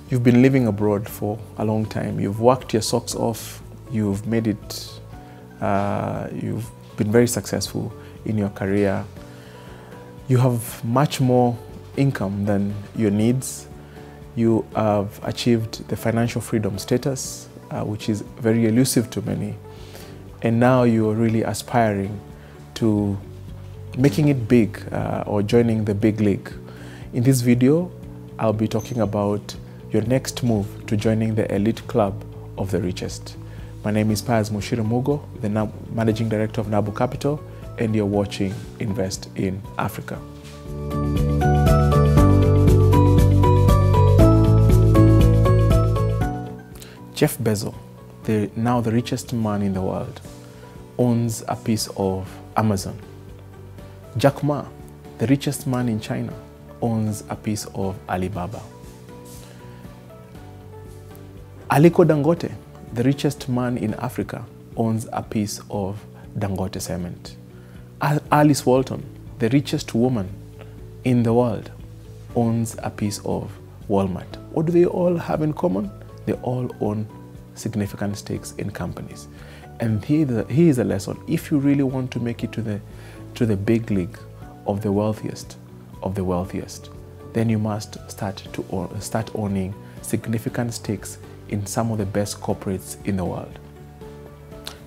You've been living abroad for a long time. You've worked your socks off. You've made it, you've been very successful in your career. You have much more income than your needs. You have achieved the financial freedom status, which is very elusive to many. And now you're really aspiring to making it big or joining the big league. In this video, I'll be talking about your next move to joining the elite club of the richest. My name is Pius Mugo, the Managing Director of Nabo Capital, and you're watching Invest in Africa. Jeff Bezos, now the richest man in the world, owns a piece of Amazon. Jack Ma, the richest man in China, owns a piece of Alibaba. Aliko Dangote, the richest man in Africa, owns a piece of Dangote Cement. Alice Walton, the richest woman in the world, owns a piece of Walmart. What do they all have in common? They all own significant stakes in companies. And here is a lesson. If you really want to make it to the big league of the wealthiest, then you must start owning significant stakes in some of the best corporates in the world.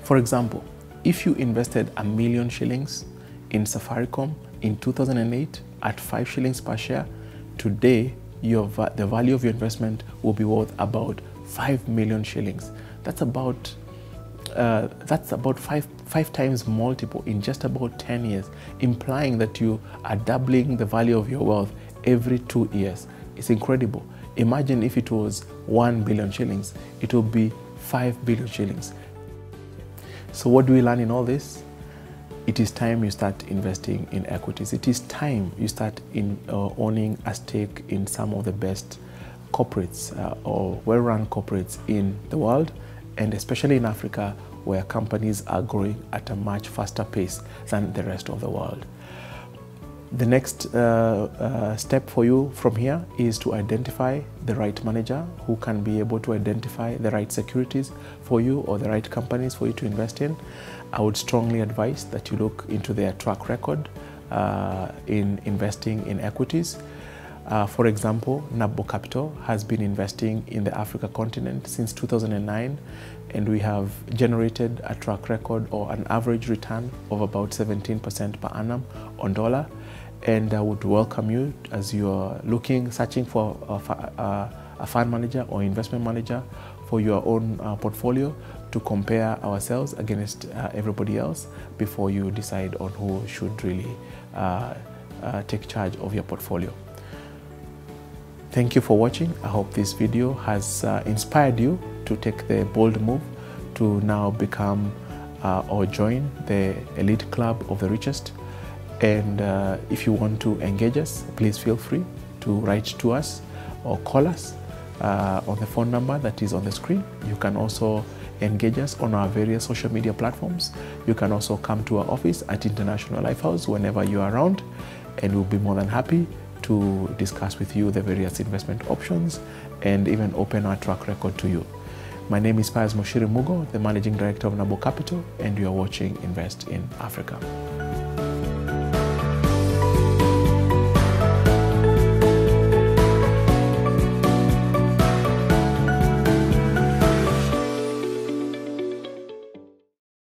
For example, if you invested $1 million shillings in Safaricom in 2008 at 5 shillings per share, today the value of your investment will be worth about 5 million shillings. That's about five times multiple in just about 10 years, implying that you are doubling the value of your wealth every 2 years. It's incredible. Imagine if it was 1 billion shillings, it would be 5 billion shillings. So what do we learn in all this? It is time you start investing in equities. It is time you start owning a stake in some of the best corporates or well-run corporates in the world, and especially in Africa, where companies are growing at a much faster pace than the rest of the world. The next step for you from here is to identify the right manager who can be able to identify the right securities for you or the right companies for you to invest in. I would strongly advise that you look into their track record in investing in equities. For example, Nabo Capital has been investing in the Africa continent since 2009, and we have generated a track record or an average return of about 17% per annum on dollar. And I would welcome you as you are searching for a fund manager or investment manager for your own portfolio, to compare ourselves against everybody else before you decide on who should really take charge of your portfolio. Thank you for watching. I hope this video has inspired you to take the bold move to now become or join the elite club of the richest. And if you want to engage us, please feel free to write to us or call us on the phone number that is on the screen. You can also engage us on our various social media platforms. You can also come to our office at International Lifehouse whenever you are around, and we'll be more than happy to discuss with you the various investment options and even open our track record to you. My name is Pius Mugo, the Managing Director of Nabo Capital, and you are watching Invest in Africa.